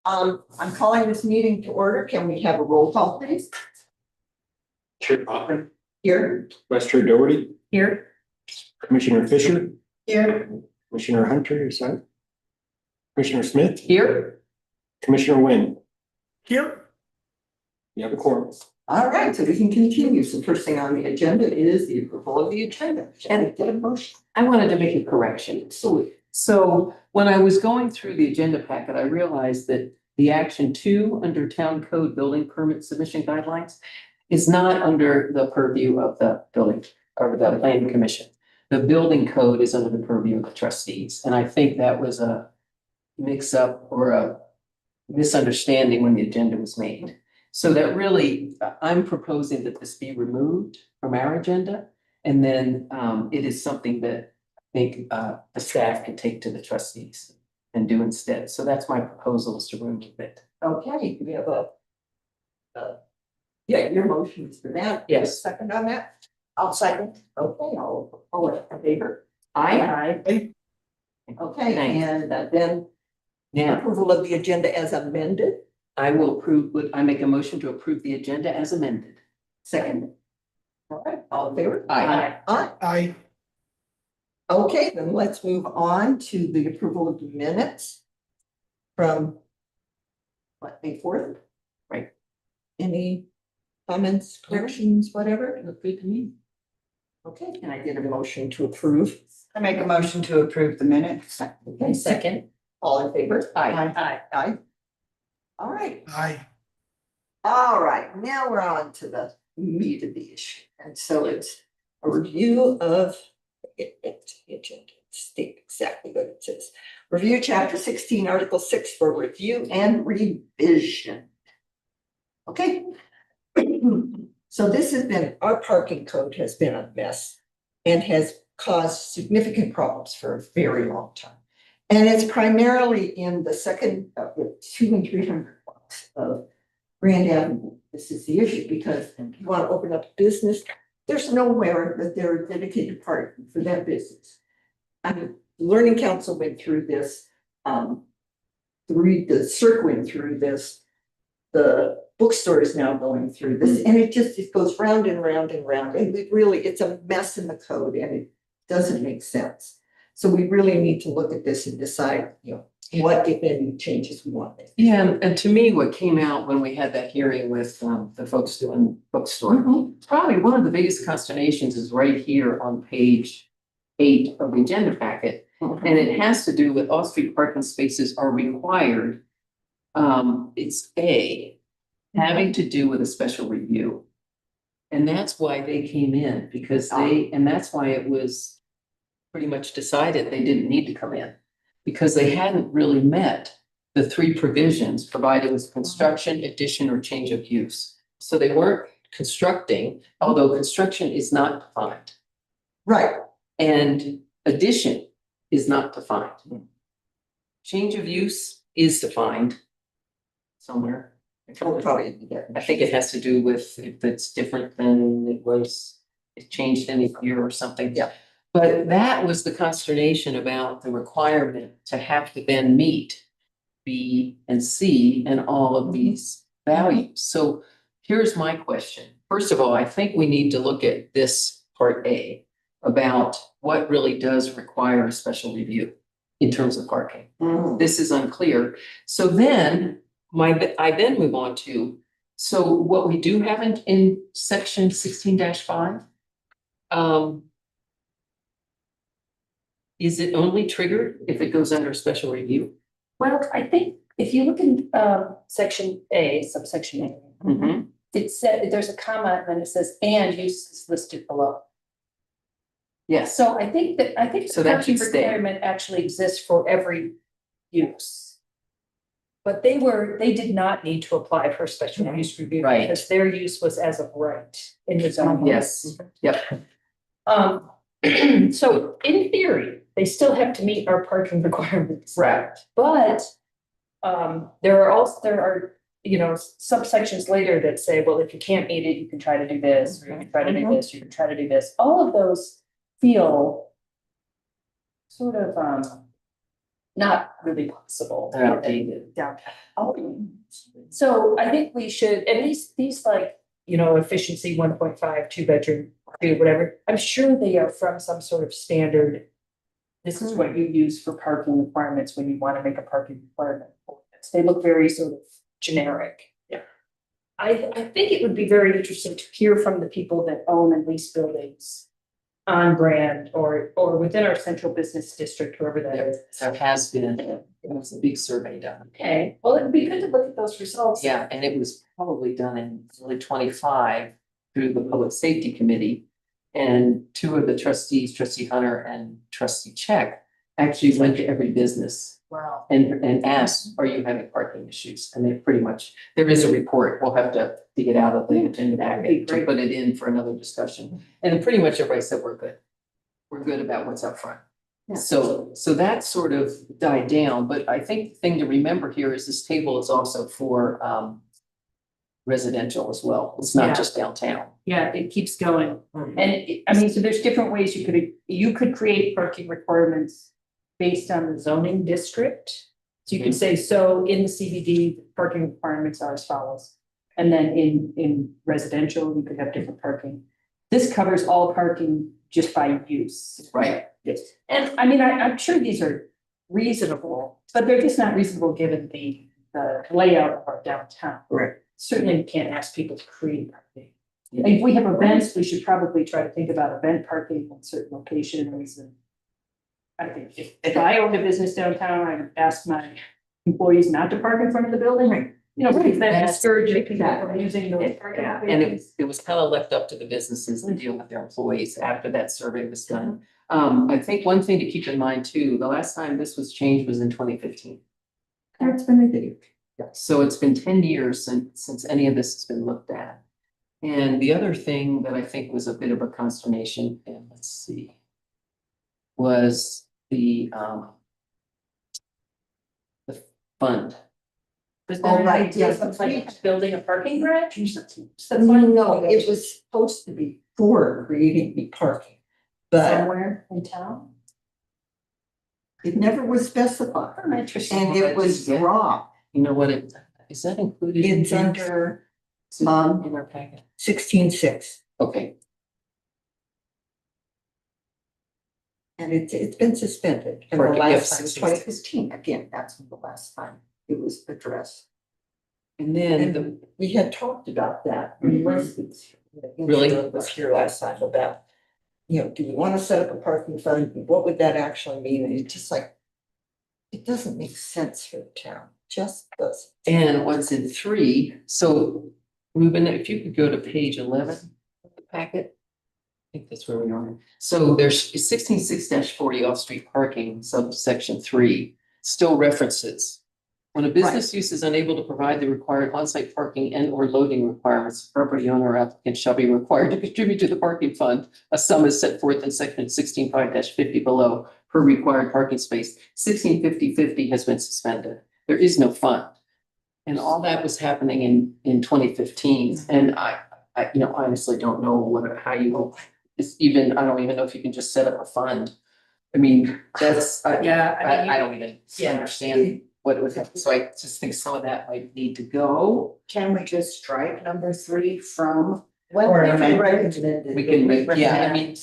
I'm calling this meeting to order. Can we have a roll call, please? Chair Poppin, Here. Vice Chair Doherty, Here. Commissioner Fisher, Here. Commissioner Hunter, is that? Commissioner Smith, Here. Commissioner Wynn. Here. You have a quorum. All right, so we can continue. So first thing on the agenda is the approval of the agenda. And get a motion. I wanted to make a correction. Absolutely. So when I was going through the agenda packet, I realized that the action 2 under town code building permit submission guidelines is not under the purview of the building or the planning commission. The building code is under the purview of the trustees. And I think that was a mix up or a misunderstanding when the agenda was made. So that really, I'm proposing that this be removed from our agenda. And then it is something that I think the staff can take to the trustees and do instead. So that's my proposal, is to remove it. Okay, we have yeah, your motion is for that. Yes. Second on that? I'll second. Okay, all in favor? Aye. Okay, Thanks. and then Now, approval of the agenda as amended. I will approve, I make a motion to approve the agenda as amended. Second. All right, all in favor? Aye. Aye. Okay, then let's move on to the approval of the minutes from what, May 4th? Right. Any comments, corrections, whatever? Look good to me. Okay, can I get a motion to approve? I make a motion to approve the minutes. Okay, second, all in favor? Aye. Aye. All right. Aye. All right, now we're on to the meat of the issue. And so it's a review of the agenda, state exactly what it says. Review chapter 16, article 6 for review and revision. Okay. So this has been, our parking code has been a mess and has caused significant problems for a very long time. And it's primarily in the second, 200 and 300 blocks of Grand Avenue. This is the issue, because if you want to open up a business, there's nowhere that there are dedicated parking for that business. The Learning Council went through this, the CERC went through this, the bookstore is now going through this, and it goes round and round and round, and it's a mess in the code, and it doesn't make sense. So we really need to look at this and decide, what, if any, changes we want. Yeah, and to me, what came out when we had that hearing with the folks doing bookstore, probably one of the biggest consternations is right here on page 8 of the agenda packet. And it has to do with off-street parking spaces are required. It's having to do with a special review. And that's why they came in, because and that's why it was pretty much decided they didn't need to come in, because they hadn't really met the 3 provisions provided with construction, addition, or change of use. So they weren't constructing, although construction is not defined. Right. And addition is not defined. Change of use is defined somewhere. I think it has to do with if it's different than it changed in a year or something. Yeah. But that was the consternation about the requirement to have to then meet B and C and all of these values. So here's my question. First of all, I think we need to look at this part A about what really does require a special review in terms of parking. This is unclear. So then I then move on to, so what we do have in section 16-5, is it only triggered if it goes under special review? Well, I think if you look in section A, subsection A, it said there's a comma and then it says and use is listed below. Yes. So I think the So that parking should stay. requirement actually exists for every use. But they did not need to apply for a special use review Right. because their use was as of right in the zone. Yes. Yep. So in theory, they still have to meet our parking requirements. Right. But there are subsections later that say, well, if you can't meet it, you can try to do this, or you can try to do this, you can try to do this. All of those feel sort of not really possible. They're outdated. Downtown. So I think we should, and these like, you know, efficiency 1.5, 2 bedroom, whatever, I'm sure they are from some sort of standard. This is what you use for parking requirements when you want to make a parking requirement. ordinance. They look very sort of generic. Yeah. I think it would be very interesting to hear from the people that own and lease buildings on brand or within our central business district, whoever that is. There has been, it was a big survey done. Okay, well, it'd be good to look at those results. Yeah, and it was probably done in early 25 through the Public Safety Committee. And two of the trustees, trustee Hunter and trustee Check, actually went to every business Wow. and asked, are you having parking issues? And they pretty much, there is a report, we'll have to dig it out of the agenda That would be packet to great. put it in for another discussion. And pretty much everybody said we're good. We're good about what's up front. Yeah. So that sort of died down, but I think the thing to remember here is this table is also for residential as well. It's Yeah. not just downtown. Yeah, it keeps going. And I mean, so there's different ways you could create parking requirements based on the zoning district. So you could say, so in the CBD, the parking requirements are as follows. And then in residential, you could have different parking. This covers all parking just by use. Right. Yes. And I mean, I'm sure these are reasonable, but they're just not reasonable given the layout of our downtown. Right. Certainly you can't ask people to create parking. If we have events, we should probably try to think about event parking in certain locations and. I think if I owned a business downtown, I would ask my employees not to park in front of the building. You know, because that That's- discourages people from using those parking. Yeah, and it was kind of left up to the businesses to deal with their employees after that survey was done. I think one thing to keep in mind too, the last time this was changed was in 2015. That's been a video. So it's been 10 years since any of this has been looked at. And the other thing that I think was a bit of a consternation, and let's see, was the fund. Was Oh, there right, an idea yes, of like that's building a parking garage or something? No, it was supposed to be for creating the parking, but Somewhere in town? it never was specified. Oh, interesting. And it was Yeah. dropped. You know what, is that included? It's in under in our packet? 16.6. Okay, And it's been suspended. And For- the yeah, last time, 16. 2015, again, that's the last time it was addressed. and then the, And we had talked about that. Mhm. Leslie was here. Really? Angela was here last time about, you know, do we want to set up a parking fund? What would that actually mean? And it's just like, it doesn't make sense for the town, just doesn't. and what's in 3, so Ruben, if you could go to page 11 of the packet. I think that's where we are. So there's 16.6-40 off-street parking, subsection 3, still references. When a business use is unable to provide the required on-site parking and or loading requirements, the property owner or applicant shall be required to contribute to the parking fund. A sum is set forth in section 16.5-50 below per required parking space. 16.50-50 has been suspended. There is no fund. And all that was happening in 2015, and I you know, honestly don't know how you will, I don't even know if you can just set up a fund. I mean, that's, Yeah, I mean, I don't even yeah. understand what it would have, so I just think some of that might need to go. Can we just strike number 3 from? Well, Or we can amend it. recommend it. We can make, yeah, I mean,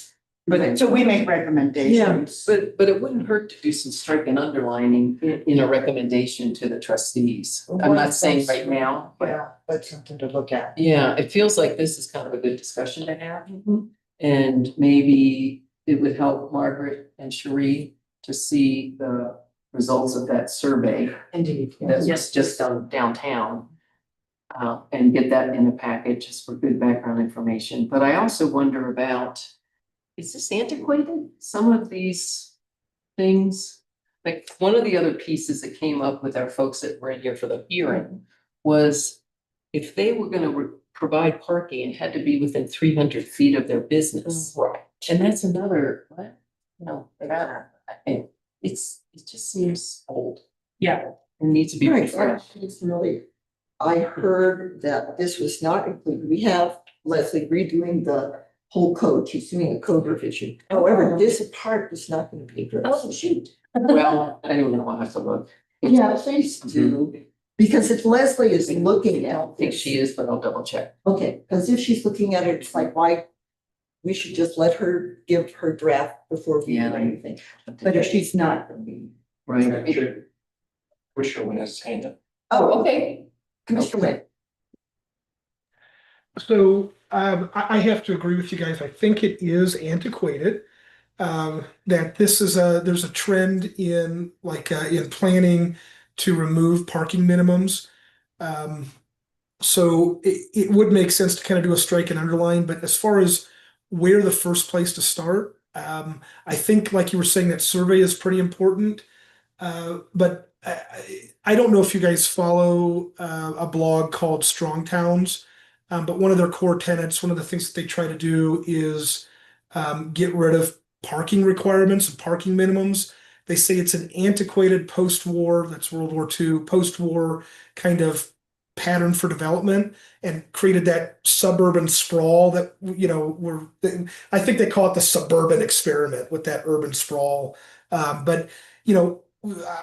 but So we make yeah, recommendations. but it wouldn't hurt to do some strike and underlining in a recommendation to the trustees. I'm not saying right now, but Yeah, that's something to look at. yeah, it feels like this is kind of a good discussion to have. And maybe it would help Margaret and Cherie to see the results of that survey Indeed. that was just done downtown. And get that in a package just for good background information. But I also wonder about, is this antiquated? Some of these things, like one of the other pieces that came up with our folks that were in here for the hearing was if they were gonna provide parking, it had to be within 300 feet of their business. Right. And that's another, what? No, it just seems old. Yeah. It needs to be Right, refreshed. it's really, I heard that this was not included. We have Leslie redoing the whole code. She's doing a code revision. However, this part is not gonna be addressed. shoot. Well, anyone will have to look. Yeah, please do. Because if Leslie is looking I at don't think this, she is, but I'll double check. okay, because if she's looking at it, it's like, why? We should just let her give her draft before we do Yeah. anything. But if she's not, then we. Right. Commissioner Wynn has his hand up. Oh, okay. Commissioner Wynn. So I have to agree with you guys. I think it is antiquated. That this is there's a trend in in planning to remove parking minimums. So it would make sense to kind of do a strike and underline, but as far as where the first place to start, I think like you were saying, that survey is pretty important. But I don't know if you guys follow a blog called Strong Towns. But one of their core tenets, one of the things that they try to do is get rid of parking requirements and parking minimums. They say it's an antiquated post-war, that's World War II, post-war kind of pattern for development, and created that suburban sprawl that, I think they call it the suburban experiment with that urban sprawl. But,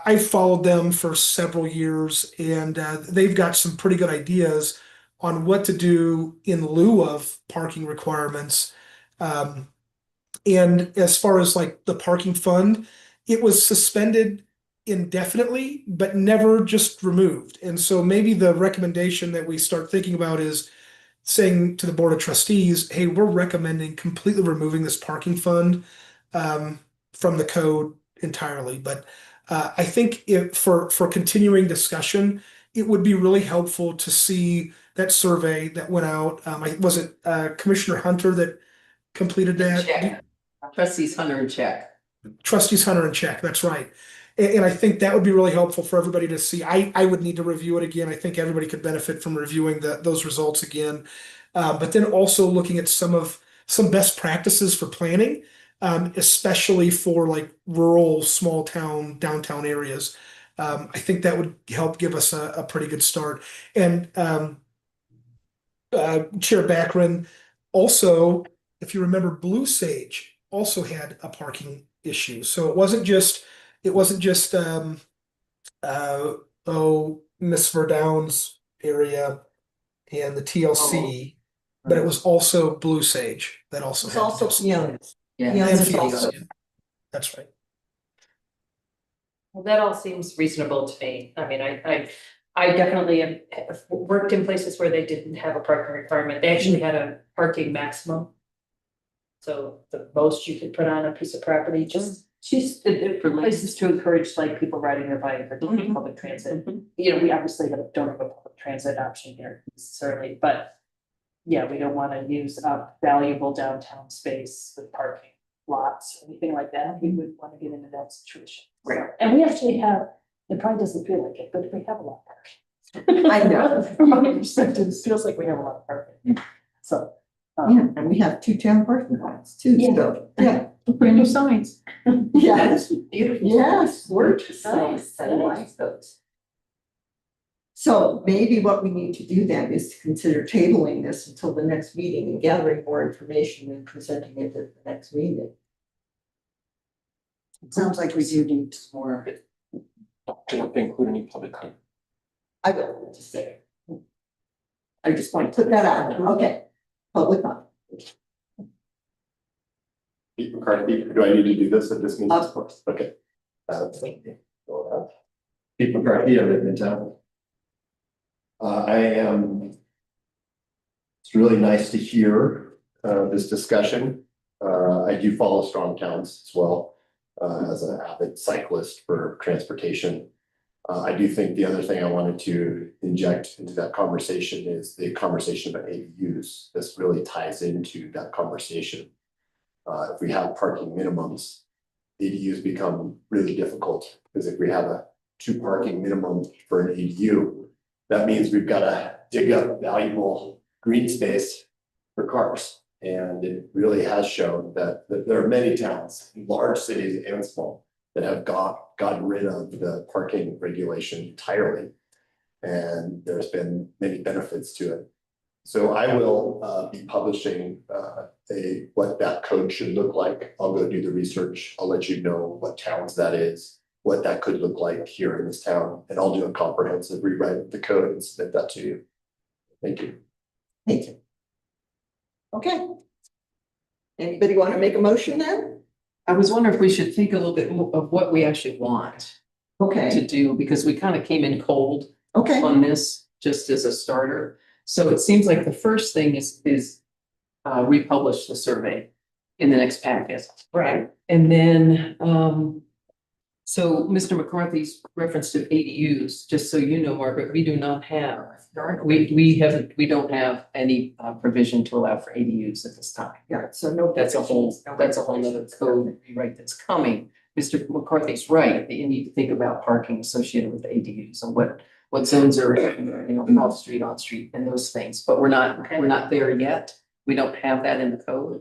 I've followed them for several years, and they've got some pretty good ideas on what to do in lieu of parking requirements. And as far as like the parking fund, it was suspended indefinitely, but never just removed. And so maybe the recommendation that we start thinking about is saying to the Board of Trustees, hey, we're recommending completely removing this parking fund from the code entirely. But I think for continuing discussion, it would be really helpful to see that survey that went out. Was it Commissioner Hunter that completed that? Check. Trustees Hunter and check. Trustees Hunter and check, that's right. And I think that would be really helpful for everybody to see. I would need to review it again. I think everybody could benefit from reviewing those results again. But then also looking at some best practices for planning, especially for like rural, small town, downtown areas. I think that would help give us a pretty good start. And Chair Backren, also, if you remember, Blue Sage also had a parking issue. So it wasn't just Miss Verdown's area and the TLC, but it was also Blue Sage that also It's had to also do some- Fiona's. Yeah. Yeah, and it's Fiona's, also- yeah. That's right. Well, that all seems reasonable to me. I mean, I definitely have worked in places where they didn't have a parking requirement. They actually had a parking maximum. So the most you could put on a piece of property, just for places to encourage like people riding their bike or taking public transit. We obviously don't have a public transit option here necessarily, but yeah, we don't want to use up valuable downtown space with parking lots or anything like that. We would want to get into that situation. Right. And we actually have, it probably doesn't feel like it, but we have a lot of parking. I know. From my perspective, it feels like we have a lot of parking. So. Yeah, and we have 2 town parking lots too, so, yeah. Brand new signs. Yes, Beautiful. yes, gorgeous. Nice, I like those. So maybe what we need to do then is to consider tabling this until the next meeting and gathering more information and presenting it at the next meeting. It sounds like we do need more. Do not include any public comment. I will just say. I just want to put that out there, okay. Public comment. Pete McCarthy, do I need to do this at this meeting? Of course. Okay. Pete McCarthy, I live in town. It's really nice to hear this discussion. I do follow Strong Towns as well as an avid cyclist for transportation. I do think the other thing I wanted to inject into that conversation is the conversation about ADUs. This really ties into that conversation. If we have parking minimums, ADUs become really difficult because if we have a 2 parking minimum for an ADU, that means we've got to dig up valuable green space for cars. And it really has shown that there are many towns, large cities and small, that have gotten rid of the parking regulation entirely. And there's been many benefits to it. So I will be publishing what that code should look like. I'll go do the research. I'll let you know what towns that is, what that could look like here in this town, and I'll do a comprehensive rewrite of the code and submit that to you. Thank you. Thank you. Okay. Anybody want to make a motion then? I was wondering if we should think a little bit more of what we actually want Okay, to do, because we kind of came in cold okay, on this, just as a starter. So it seems like the first thing is republish the survey in the next packet. right, And then, so Mr. McCarthy's reference to ADUs, just so you know, Margaret, we do not have, we don't have any provision to allow for ADUs at this time. yeah, so no. That's a whole nother code rewrite that's coming. Mr. McCarthy's right, that you need to think about parking associated with ADUs and what zones are, off street, on street, and those things, but we're not there yet. We don't have that in the code.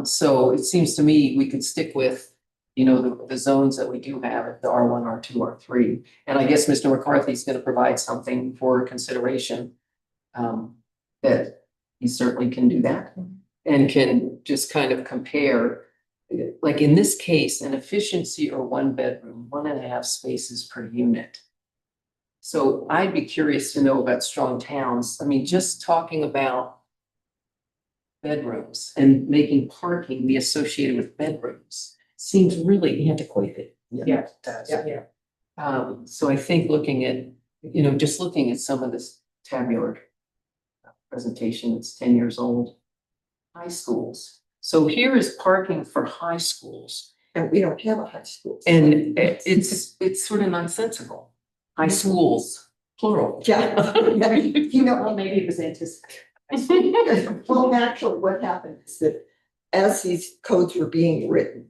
So it seems to me we could stick with, the zones that we do have, the R1, R2, R3. And I guess Mr. McCarthy's gonna provide something for consideration. That he certainly can do that and can just kind of compare. Like in this case, an efficiency or 1 bedroom, 1.5 spaces per unit. So I'd be curious to know about strong towns. I mean, just talking about bedrooms and making parking be associated with bedrooms seems really antiquated. Yeah, it does, Yeah. yeah. So I think looking at, just looking at some of this tabular presentation, it's 10 years old. High schools. So here is parking for high schools. And we don't have a high school. And it's sort of nonsensical. High schools, plural. Yeah. Well, maybe it was anticipated. Well, actually, what happened is that as these codes were being written,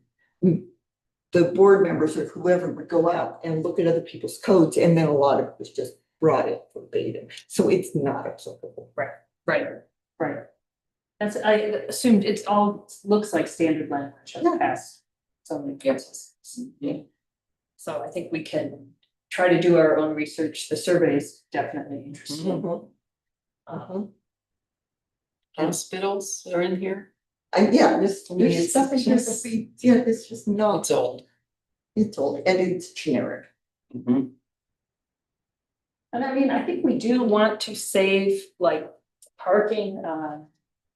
the board members or whoever would go out and look at other people's codes, and then a lot of it was just brought in verbatim. So it's not applicable. Right. I assumed it's all, looks like standard language of the past. So Yeah. So I think we can try to do our own research. The survey is definitely interesting. Mhm. Mhm. Hospitals are in here. And yeah, this, I mean, this it's stuff is just- just, yeah, this is not, It's old. it's old and it's generic. Mhm. And I mean, I think we do want to save like parking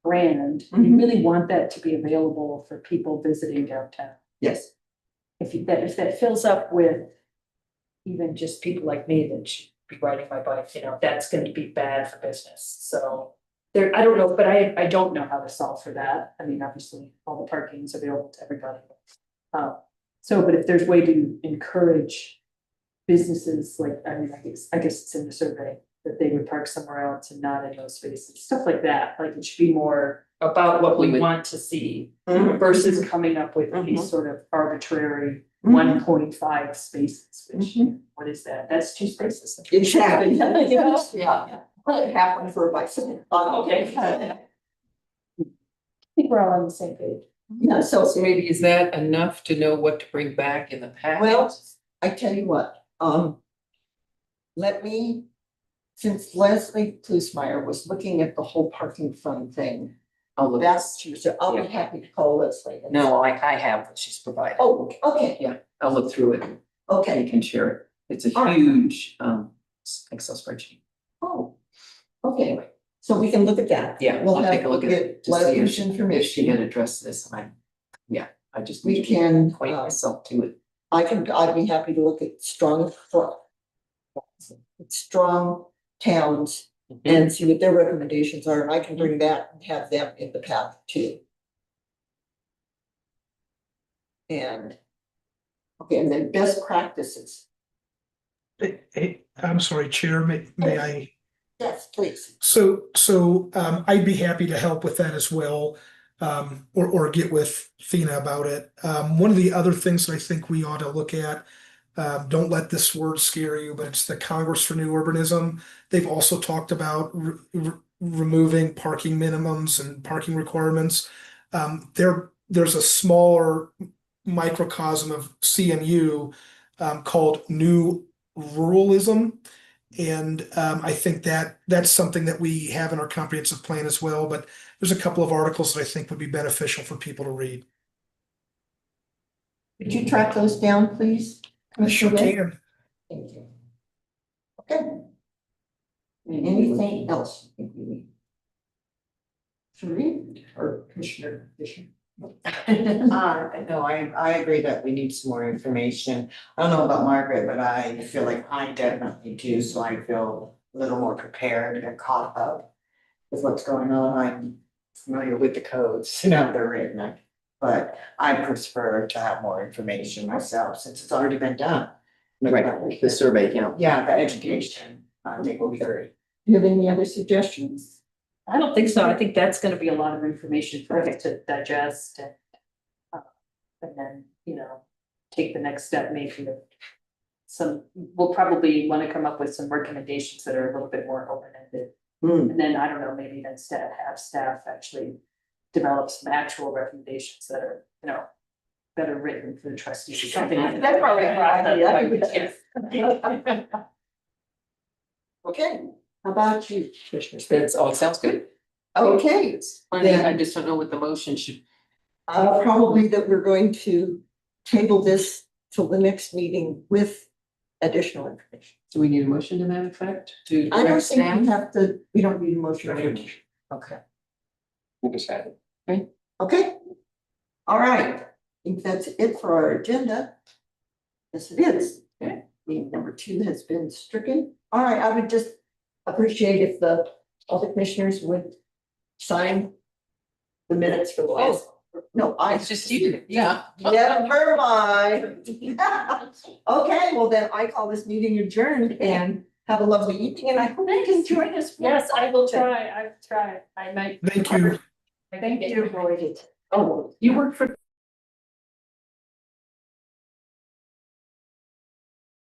brand. We Mhm. really want that to be available for people visiting downtown. Yes. If that fills up with even just people like me that should be riding my bike, that's going to be bad for business. So there, I don't know, but I don't know how to solve for that. I mean, obviously, all the parking is available to everybody. But if there's a way to encourage businesses, like, I mean, I guess it's in the survey that they would park somewhere else and not in those spaces, stuff like that. Like it should be more about what we want to see versus coming up with these sort of arbitrary 1.5 spaces, which, what is that? That's 2 spaces. Exactly. Yeah. Half one for a bicycle. Okay. I think we're all on the same page. Yeah, so, So maybe is that enough to know what to bring back in the packet? well, I tell you what, let me, since Leslie Plusmeyer was looking at the whole parking fund thing, I'll look. that's Tuesday, I'll be happy to call Leslie. No, I have what she's provided. Oh, okay, I'll look through it and okay, we can share it. It's a All right. huge Excel spreadsheet. oh, okay, so we can look at that. Yeah, We'll I'll have take a look to at it get to see if Leslie's she, if she information. had addressed this, and I just We need to can, acquaint myself to it. I'd be happy to look at strong towns and see what their recommendations are, and I can bring that and have them in the path too. And, okay, and then best practices. Hey, I'm sorry, Chair, may I? Yes, please. So I'd be happy to help with that as well, or get with Thina about it. One of the other things that I think we ought to look at, don't let this word scare you, but it's the Congress for New Urbanism. They've also talked about removing parking minimums and parking requirements. There's a smaller microcosm of CNU called New Ruralism. And I think that that's something that we have in our comprehensive plan as well, but there's a couple of articles that I think would be beneficial for people to read. Could you track those down, please? I sure Commissioner Ray? can. Thank you. Okay, anything else? you think we need? Sheree or Commissioner Fisher? No, I agree that we need some more information. I don't know about Margaret, but I feel like I definitely do, so I feel a little more prepared and caught up with what's going on. I'm familiar with the codes and how they're written, but I prefer to have more information myself since it's already been done. Right, the survey count. Yeah, the education, I think will be great. Do you have any other suggestions? I don't think so. I think that's gonna be a lot of information for us to digest and then, you know, take the next step, maybe we'll probably wanna come up with some recommendations that are a little bit more open-ended. And then, I don't know, maybe then have staff actually develop some actual recommendations that are, you know, better written for the trustees, or something like that. That's probably a good Yes. Okay, how about you, Commissioner Spence? That's all, it sounds good. Okay, I just don't know what the motion should. probably that we're going to table this till the next meeting with additional information. Do we need a motion to that effect? To I don't direct think we staff? have to, we don't need a motion. Okay. We'll just have it. Okay. All right, I think that's it for our agenda. Yes, it is. Okay. Number 2 has been stricken. All right, I would just appreciate if all the commissioners would sign the minutes for the last. No, It's just you, yeah. Never mind. Okay, well then I call this meeting adjourned and have a lovely evening and I hope you can join us. for- Yes, I will try, I might. Thank you. Thank you. Enjoyed it. Oh, you work for